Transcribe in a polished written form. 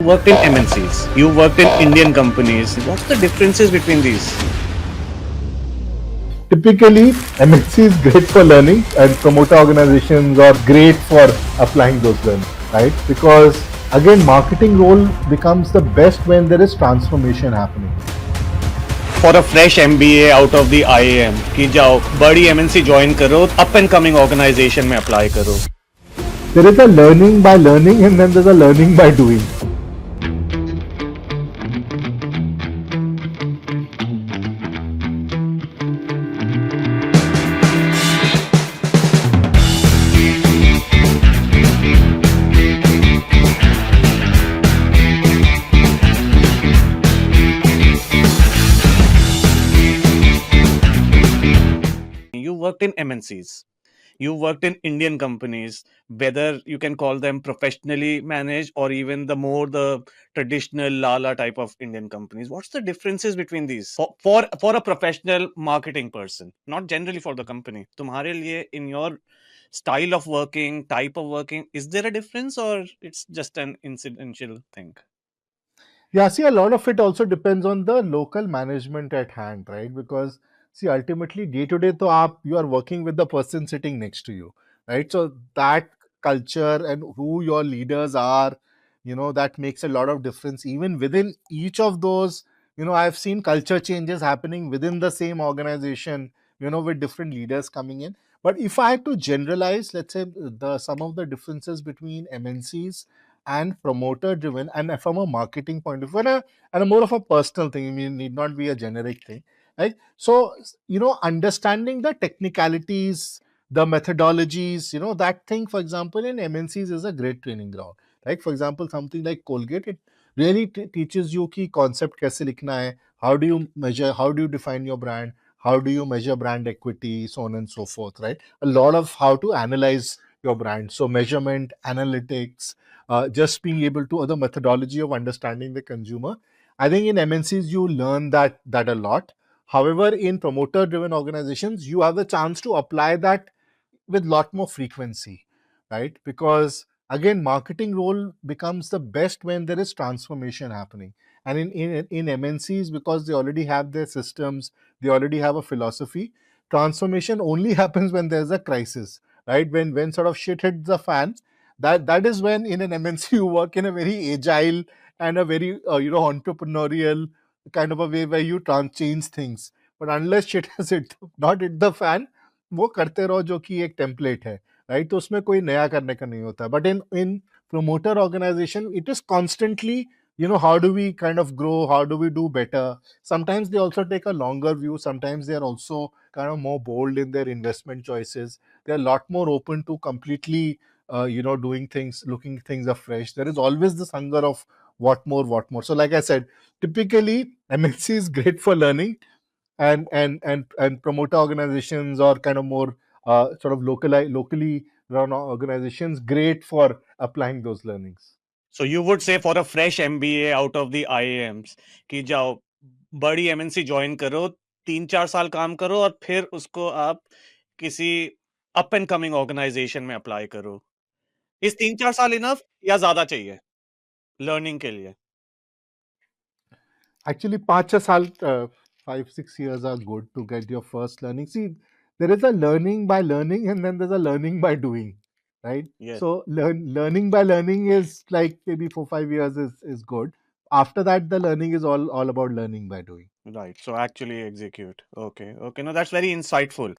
worked in MNCs, you worked in Indian companies. What's the differences between these? Typically, MNC is great for learning, and promoter organizations are great for applying those learning, right? Because again, marketing role becomes the best when there is transformation happening. For a fresh MBA out of the IAM कि जाओ बड़ी MNC join करो, up and coming organization में apply करो. There is a learning by learning, and then there's a learning by doing. You worked in MNCs. You worked in Indian companies, whether you can call them professionally managed or even the traditional Lala type of Indian companies. What's the differences between these for a professional marketing person, not generally for the company? तुम्हारे लिए in your style of working, type of working, is there a difference or it's just an incidental thing? Yeah, see, a lot of it also depends on the local management at hand, right? Because see, ultimately, day to day, तो you are working with the person sitting next to you, right? So that culture and who your leaders are, that makes a lot of difference. Even within each of those, I've seen culture changes happening within the same organization, with different leaders coming in. But if I had to generalize, let's say the some of the differences between MNCs and promoter driven, and from a marketing point of view, and a more of a personal thing, I mean, it need not be a generic thing, right? So understanding the technicalities, the methodologies, that thing, for example, in MNCs is a great training ground, right? For example, something like Colgate, it really teaches you ki concept kaise likhna hai, how do you measure, how do you define your brand, how do you measure brand equity, so on and so forth, right? A lot of how to analyze your brand, so measurement, analytics, just being able to other methodology of understanding the consumer. I think in MNCs you learn that a lot. However, in promoter driven organizations, you have the chance to apply that with lot more frequency, right? Because again, marketing role becomes the best when there is transformation happening. And in MNCs, because they already have their systems, they already have a philosophy, transformation only happens when there's a crisis, right? When sort of shit hits the fan, that is when in an MNC you work in a very agile and a very entrepreneurial kind of a way where you change things. But unless shit has not hit the fan, वो करते रहो जो कि एक template है, right? तो उसमें कोई नया करने का नहीं होता, but in in promoter organization it is constantly, how do we kind of grow, how do we do better. Sometimes they also take a longer view, sometimes they are also kind of more bold in their investment choices. They're a lot more open to completely doing things, looking things afresh. There is always this hunger of what more. So like I said, typically MNC is great for learning, and promoter organizations or kind of more sort of locally run organizations great for applying those learnings. So you would say for a fresh MBA out of the IAMs कि जाओ बड़ी MNC join करो, 3-4 साल काम करो और फिर उसको आप किसी अप एंड कमिंग ऑर्गेनाइजेशन में अप्लाई करो. इस 3-4 साल इनफ या ज्यादा चाहिए लर्निंग के लिए? Actually, 5 6 साल, 5 6 years are good to get your first learning. See, there is a learning by learning, and then there's a learning by doing, right? Yes. So learning by learning is like maybe 4 5 years is good. After that, the learning is all about learning by doing. Right. So actually execute. Okay. Okay. No, that's very insightful.